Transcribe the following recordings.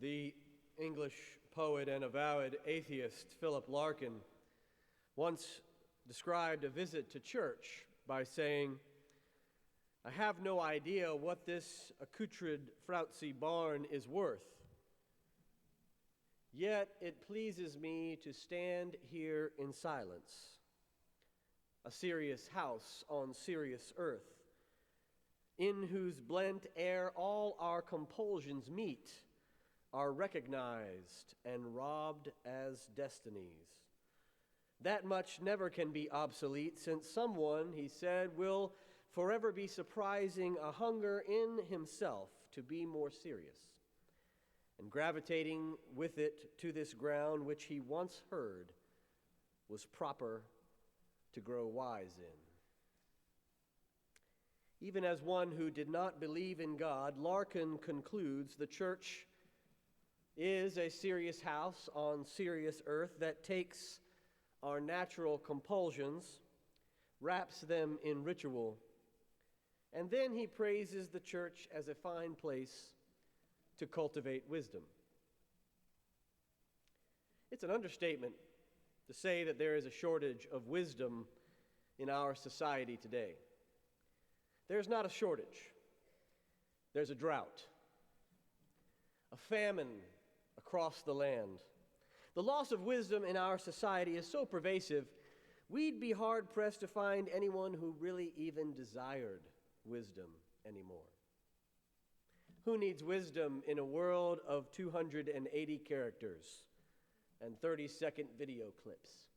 The English poet and avowed atheist Philip Larkin once described a visit to church by saying, "I have no idea what this accoutred Froutsy barn is worth, yet it pleases me to stand here in silence, a serious house on serious earth, in whose blent air all our compulsions meet, are recognized and robbed as destinies. That much never can be obsolete, since someone," he said, "will forever be surprising a hunger in himself to be more serious, and gravitating with it to this ground which he once heard was proper to grow wise in." Even as one who did not believe in God, Larkin concludes the church is a serious house on serious earth that takes our natural compulsions, wraps them in ritual, and then he praises the church as a fine place to cultivate wisdom. It's an understatement to say that there is a shortage of wisdom in our society today. There's not a shortage. There's a drought, a famine across the land. The loss of wisdom in our society is so pervasive, we'd be hard-pressed to find anyone who really even desired wisdom anymore. Who needs wisdom in a world of 280 characters and 30-second video clips?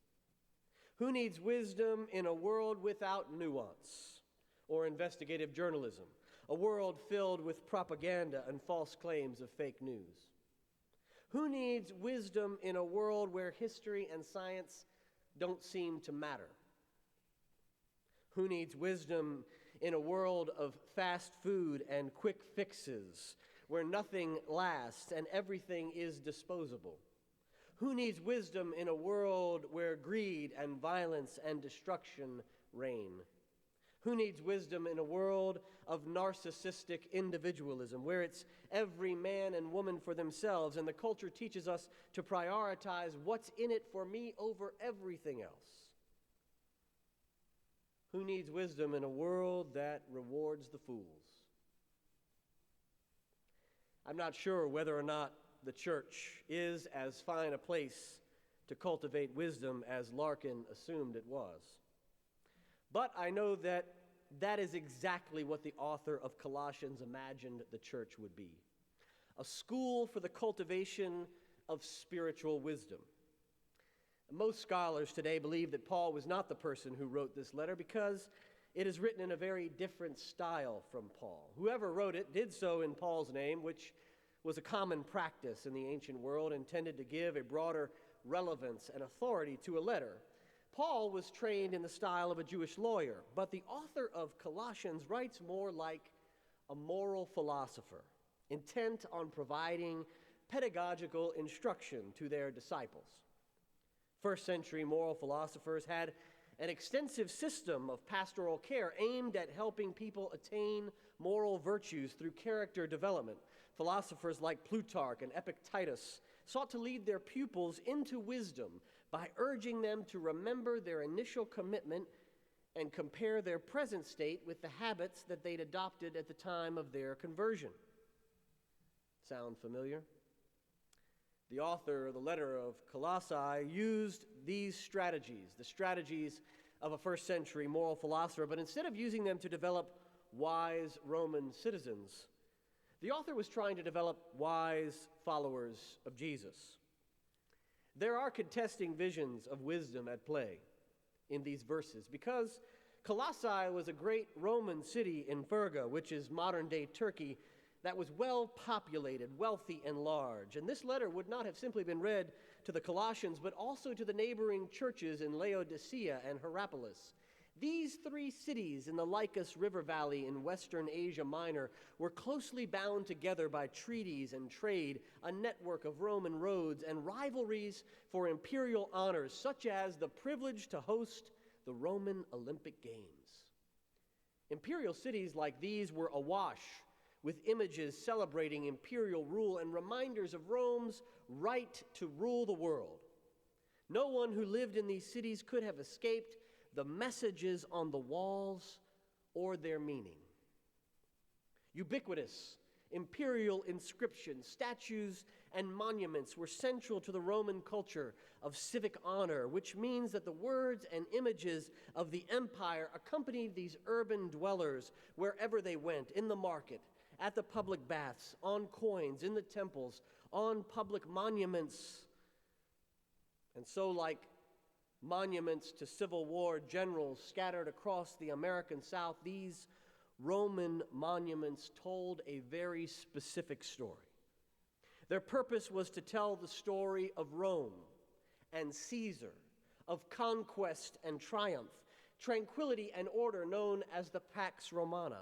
Who needs wisdom in a world without nuance or investigative journalism, a world filled with propaganda and false claims of fake news? Who needs wisdom in a world where history and science don't seem to matter? Who needs wisdom in a world of fast food and quick fixes, where nothing lasts and everything is disposable? Who needs wisdom in a world where greed and violence and destruction reign? Who needs wisdom in a world of narcissistic individualism, where it's every man and woman for themselves, and the culture teaches us to prioritize what's in it for me over everything else? Who needs wisdom in a world that rewards the fools? I'm not sure whether or not the church is as fine a place to cultivate wisdom as Larkin assumed it was. But I know that that is exactly what the author of Colossians imagined the church would be: a school for the cultivation of spiritual wisdom. Most scholars today believe that Paul was not the person who wrote this letter because it is written in a very different style from Paul. Whoever wrote it did so in Paul's name, which was a common practice in the ancient world, intended to give a broader relevance and authority to a letter. Paul was trained in the style of a Jewish lawyer, but the author of Colossians writes more like a moral philosopher, intent on providing pedagogical instruction to their disciples. First-century moral philosophers had an extensive system of pastoral care aimed at helping people attain moral virtues through character development. Philosophers like Plutarch and Epictetus sought to lead their pupils into wisdom by urging them to remember their initial commitment and compare their present state with the habits that they'd adopted at the time of their conversion. Sound familiar? The author of the letter of Colossae used these strategies, the strategies of a first-century moral philosopher, but instead of using them to develop wise Roman citizens, the author was trying to develop wise followers of Jesus. There are contesting visions of wisdom at play in these verses because Colossae was a great Roman city in Perga, which is modern-day Turkey, that was well populated, wealthy, and large. And this letter would not have simply been read to the Colossians, but also to the neighboring churches in Laodicea and Hierapolis. These three cities in the Lycus River Valley in western Asia Minor were closely bound together by treaties and trade, a network of Roman roads, and rivalries for imperial honors, such as the privilege to host the Roman Olympic Games. Imperial cities like these were awash with images celebrating imperial rule and reminders of Rome's right to rule the world. No one who lived in these cities could have escaped the messages on the walls or their meaning. Ubiquitous imperial inscriptions, statues, and monuments were central to the Roman culture of civic honor, which means that the words and images of the empire accompanied these urban dwellers wherever they went, in the market, at the public baths, on coins, in the temples, on public monuments. And so, like monuments to Civil War generals scattered across the American South, these Roman monuments told a very specific story. Their purpose was to tell the story of Rome and Caesar, of conquest and triumph, tranquility and order, known as the Pax Romana.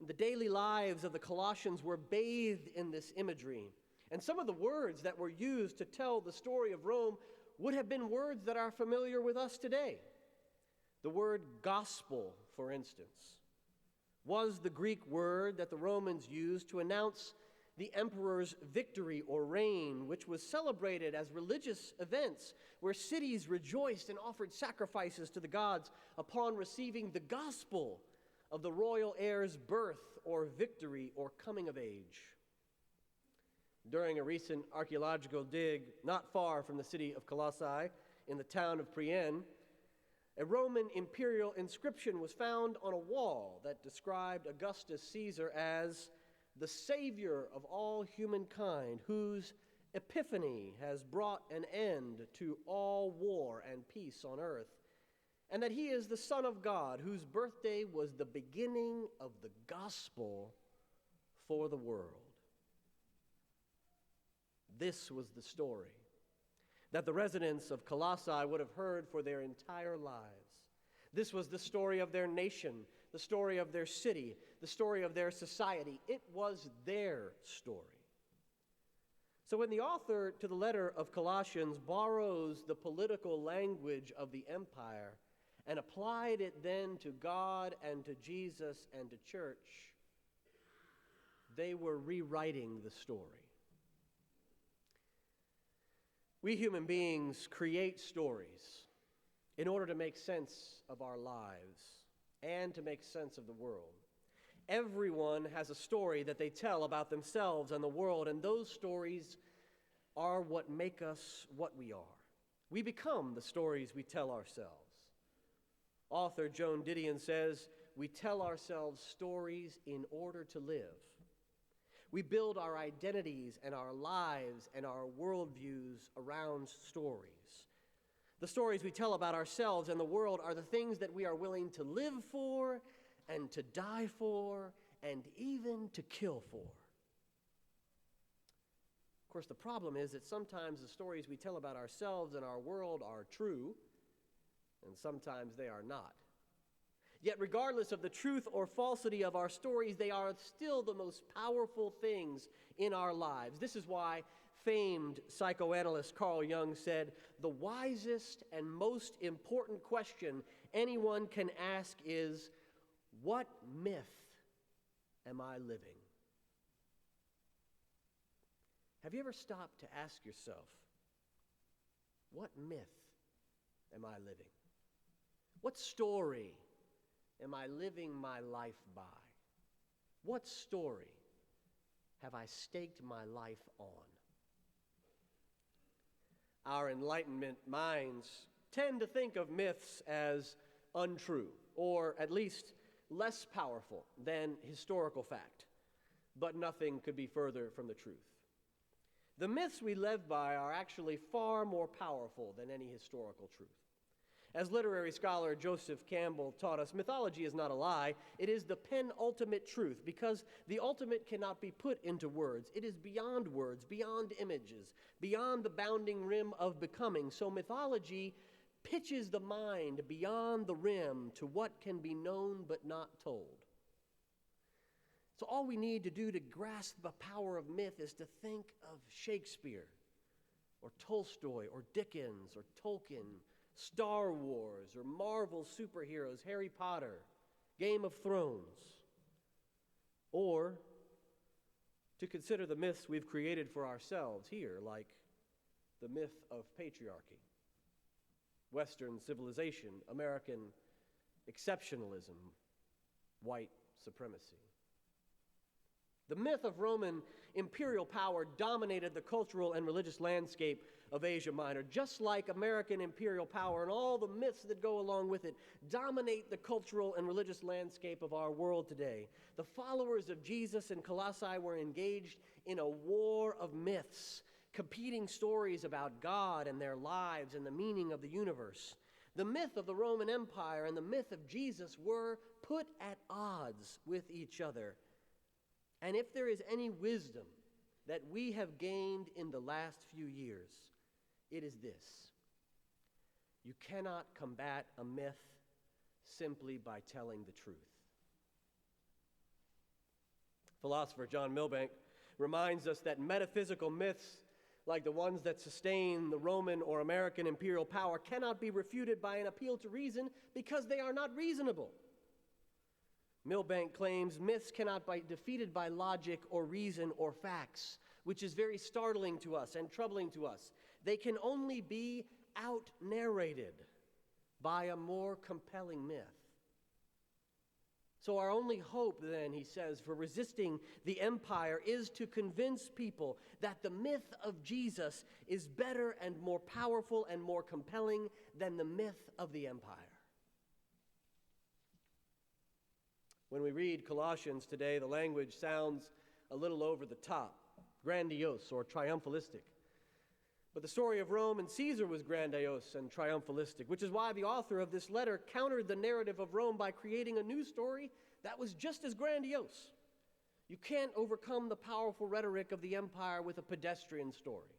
The daily lives of the Colossians were bathed in this imagery, and some of the words that were used to tell the story of Rome would have been words that are familiar with us today. The word gospel, for instance, was the Greek word that the Romans used to announce the emperor's victory or reign, which was celebrated as religious events where cities rejoiced and offered sacrifices to the gods upon receiving the gospel of the royal heir's birth or victory or coming of age. During a recent archaeological dig not far from the city of Colossae in the town of Priene, a Roman imperial inscription was found on a wall that described Augustus Caesar as the savior of all humankind, whose epiphany has brought an end to all war and peace on earth, and that he is the Son of God, whose birthday was the beginning of the gospel for the world. This was the story that the residents of Colossae would have heard for their entire lives. This was the story of their nation, the story of their city, the story of their society. It was their story. So when the author to the letter of Colossians borrows the political language of the empire and applied it then to God and to Jesus and to church, they were rewriting the story. We human beings create stories in order to make sense of our lives and to make sense of the world. Everyone has a story that they tell about themselves and the world, and those stories are what make us what we are. We become the stories we tell ourselves. Author Joan Didion says, "We tell ourselves stories in order to live." We build our identities and our lives and our worldviews around stories. The stories we tell about ourselves and the world are the things that we are willing to live for and to die for and even to kill for. Of course, the problem is that sometimes the stories we tell about ourselves and our world are true, and sometimes they are not. Yet regardless of the truth or falsity of our stories, they are still the most powerful things in our lives. This is why famed psychoanalyst Carl Jung said, "The wisest and most important question anyone can ask is, what myth am I living?" Have you ever stopped to ask yourself, what myth am I living? What story am I living my life by? What story have I staked my life on? Our Enlightenment minds tend to think of myths as untrue, or at least less powerful than historical fact, but nothing could be further from the truth. The myths we live by are actually far more powerful than any historical truth. As literary scholar Joseph Campbell taught us, mythology is not a lie. It is the penultimate truth, because the ultimate cannot be put into words. It is beyond words, beyond images, beyond the bounding rim of becoming. So mythology pitches the mind beyond the rim to what can be known but not told. So all we need to do to grasp the power of myth is to think of Shakespeare, or Tolstoy, or Dickens, or Tolkien, Star Wars, or Marvel superheroes, Harry Potter, Game of Thrones, or to consider the myths we've created for ourselves here, like the myth of patriarchy, Western civilization, American exceptionalism, white supremacy. The myth of Roman imperial power dominated the cultural and religious landscape of Asia Minor, just like American imperial power and all the myths that go along with it dominate the cultural and religious landscape of our world today. The followers of Jesus in Colossae were engaged in a war of myths, competing stories about God and their lives and the meaning of the universe. The myth of the Roman Empire and the myth of Jesus were put at odds with each other. And if there is any wisdom that we have gained in the last few years, it is this: you cannot combat a myth simply by telling the truth. Philosopher John Milbank reminds us that metaphysical myths, like the ones that sustain the Roman or American imperial power, cannot be refuted by an appeal to reason because they are not reasonable. Milbank claims myths cannot be defeated by logic or reason or facts, which is very startling to us and troubling to us. They can only be out-narrated by a more compelling myth. So our only hope then, he says, for resisting the empire is to convince people that the myth of Jesus is better and more powerful and more compelling than the myth of the empire. When we read Colossians today, the language sounds a little over the top, grandiose or triumphalistic. But the story of Rome and Caesar was grandiose and triumphalistic, which is why the author of this letter countered the narrative of Rome by creating a new story that was just as grandiose. You can't overcome the powerful rhetoric of the empire with a pedestrian story.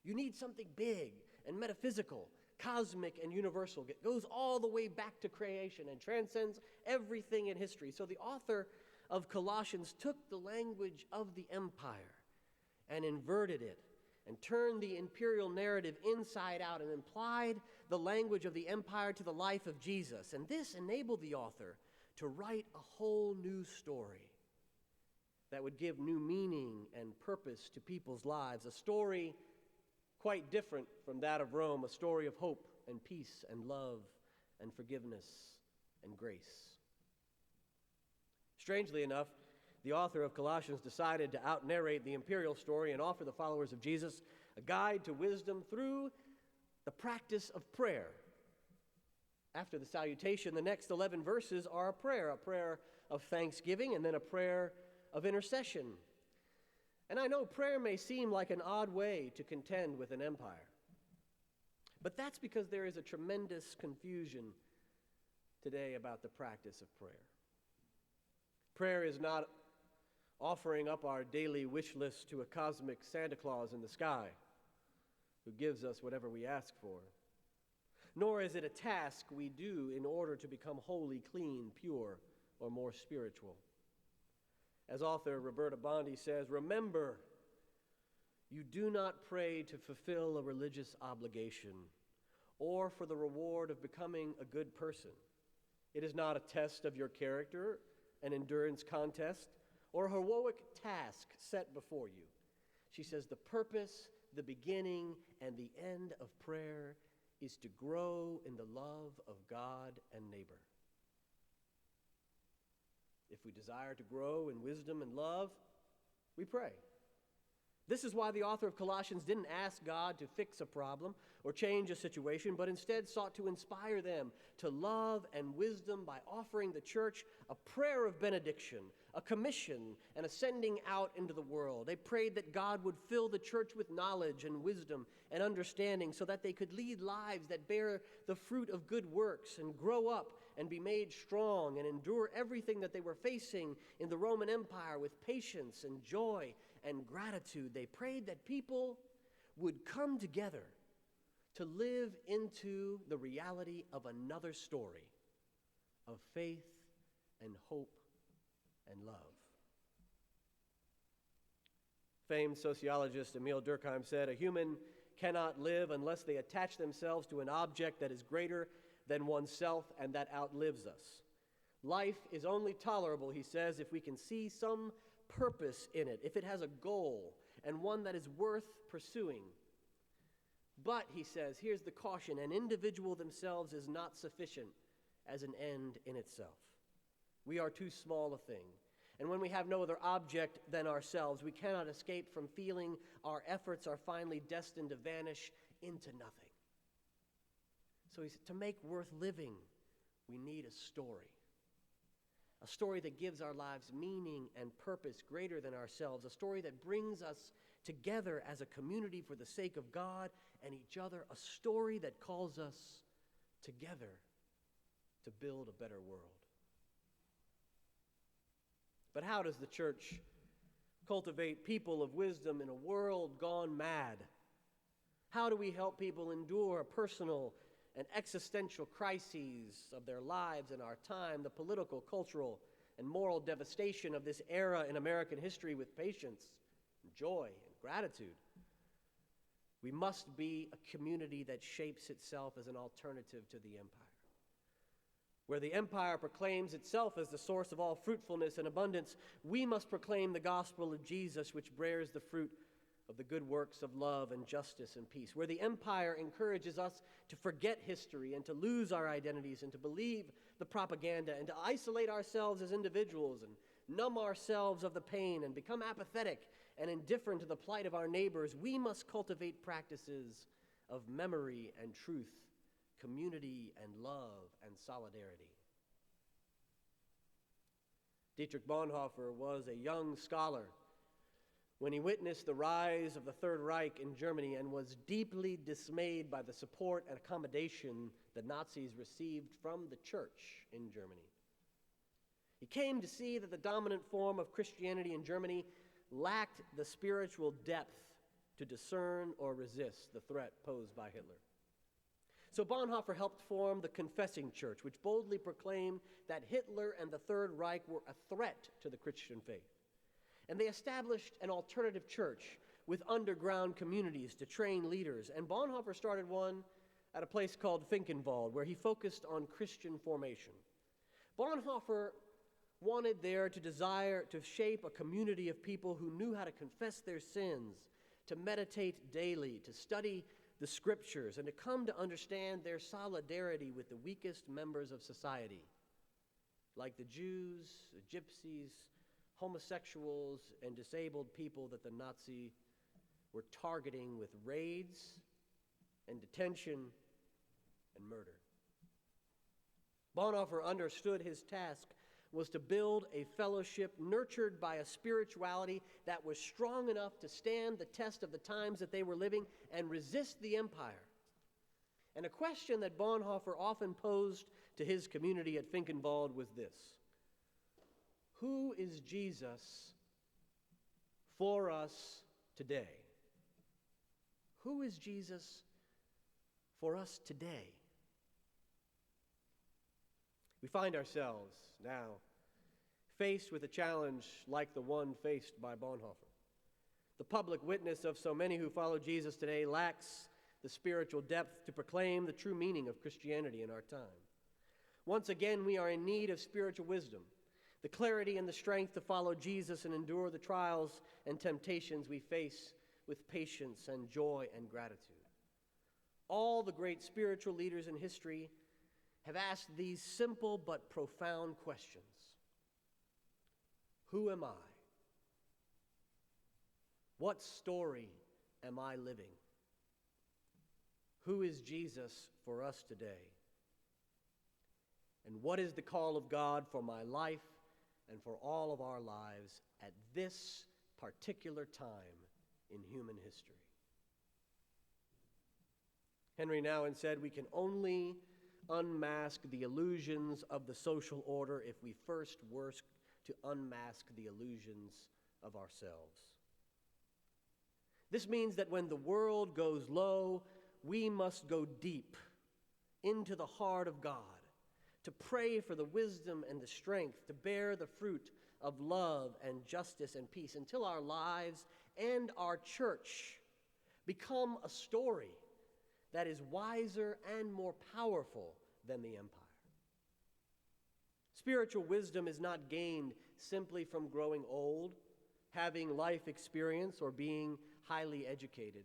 You need something big and metaphysical, cosmic and universal. It goes all the way back to creation and transcends everything in history. So the author of Colossians took the language of the empire and inverted it and turned the imperial narrative inside out and applied the language of the empire to the life of Jesus. And this enabled the author to write a whole new story that would give new meaning and purpose to people's lives, a story quite different from that of Rome, a story of hope and peace and love and forgiveness and grace. Strangely enough, the author of Colossians decided to out-narrate the imperial story and offer the followers of Jesus a guide to wisdom through the practice of prayer. After the salutation, the next 11 verses are a prayer of thanksgiving and then a prayer of intercession. And I know prayer may seem like an odd way to contend with an empire, but that's because there is a tremendous confusion today about the practice of prayer. Prayer is not offering up our daily wish list to a cosmic Santa Claus in the sky who gives us whatever we ask for. Nor is it a task we do in order to become holy, clean, pure, or more spiritual. As author Roberta Bondi says, remember, you do not pray to fulfill a religious obligation or for the reward of becoming a good person. It is not a test of your character, an endurance contest, or a heroic task set before you. She says the purpose, the beginning, and the end of prayer is to grow in the love of God and neighbor. If we desire to grow in wisdom and love, we pray. This is why the author of Colossians didn't ask God to fix a problem or change a situation, but instead sought to inspire them to love and wisdom by offering the church a prayer of benediction, a commission, and a sending out into the world. They prayed that God would fill the church with knowledge and wisdom and understanding so that they could lead lives that bear the fruit of good works and grow up and be made strong and endure everything that they were facing in the Roman Empire with patience and joy and gratitude. They prayed that people would come together to live into the reality of another story of faith and hope and love. Famed sociologist Emile Durkheim said, "A human cannot live unless they attach themselves to an object that is greater than oneself and that outlives us. Life is only tolerable, he says, if we can see some purpose in it, if it has a goal, and one that is worth pursuing. But, he says, here's the caution, an individual themselves is not sufficient as an end in itself. We are too small a thing. And when we have no other object than ourselves, we cannot escape from feeling our efforts are finally destined to vanish into nothing. So he said, to make worth living, we need a story that gives our lives meaning and purpose greater than ourselves, a story that brings us together as a community for the sake of God and each other, a story that calls us together to build a better world. But how does the church cultivate people of wisdom in a world gone mad? How do we help people endure personal and existential crises of their lives and our time, the political, cultural, and moral devastation of this era in American history with patience, and joy, and gratitude? We must be a community that shapes itself as an alternative to the empire. Where the empire proclaims itself as the source of all fruitfulness and abundance, we must proclaim the gospel of Jesus, which bears the fruit of the good works of love and justice and peace. Where the empire encourages us to forget history and to lose our identities and to believe the propaganda and to isolate ourselves as individuals and numb ourselves of the pain and become apathetic and indifferent to the plight of our neighbors, we must cultivate practices of memory and truth, community and love and solidarity. Dietrich Bonhoeffer was a young scholar when he witnessed the rise of the Third Reich in Germany and was deeply dismayed by the support and accommodation the Nazis received from the church in Germany. He came to see that the dominant form of Christianity in Germany lacked the spiritual depth to discern or resist the threat posed by Hitler. So Bonhoeffer helped form the Confessing Church, which boldly proclaimed that Hitler and the Third Reich were a threat to the Christian faith. And they established an alternative church with underground communities to train leaders. And Bonhoeffer started one at a place called Finkenwald, where he focused on Christian formation. Bonhoeffer wanted there to shape a community of people who knew how to confess their sins, to meditate daily, to study the scriptures, and to come to understand their solidarity with the weakest members of society, like the Jews, the gypsies, homosexuals, and disabled people that the Nazi were targeting with raids and detention and murder. Bonhoeffer understood his task was to build a fellowship nurtured by a spirituality that was strong enough to stand the test of the times that they were living and resist the empire. And a question that Bonhoeffer often posed to his community at Finkenwald was this: who is Jesus for us today? Who is Jesus for us today? We find ourselves now faced with a challenge like the one faced by Bonhoeffer. The public witness of so many who follow Jesus today lacks the spiritual depth to proclaim the true meaning of Christianity in our time. Once again, we are in need of spiritual wisdom, the clarity and the strength to follow Jesus and endure the trials and temptations we face with patience and joy and gratitude. All the great spiritual leaders in history have asked these simple but profound questions. Who am I? What story am I living? Who is Jesus for us today? And what is the call of God for my life and for all of our lives at this particular time in human history? Henry Nouwen said, we can only unmask the illusions of the social order if we first work to unmask the illusions of ourselves. This means that when the world goes low, we must go deep into the heart of God to pray for the wisdom and the strength to bear the fruit of love and justice and peace until our lives and our church become a story that is wiser and more powerful than the empire. Spiritual wisdom is not gained simply from growing old, having life experience, or being highly educated.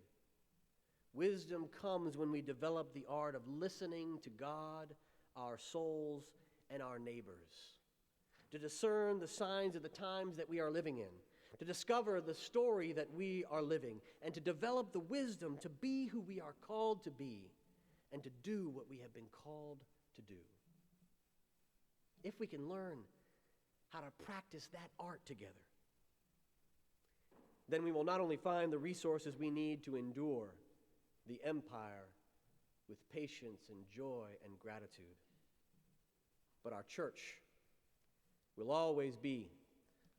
Wisdom comes when we develop the art of listening to God, our souls, and our neighbors, to discern the signs of the times that we are living in, to discover the story that we are living, and to develop the wisdom to be who we are called to be and to do what we have been called to do. If we can learn how to practice that art together, then we will not only find the resources we need to endure the empire with patience and joy and gratitude, but our church will always be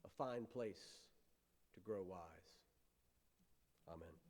a fine place to grow wise. Amen.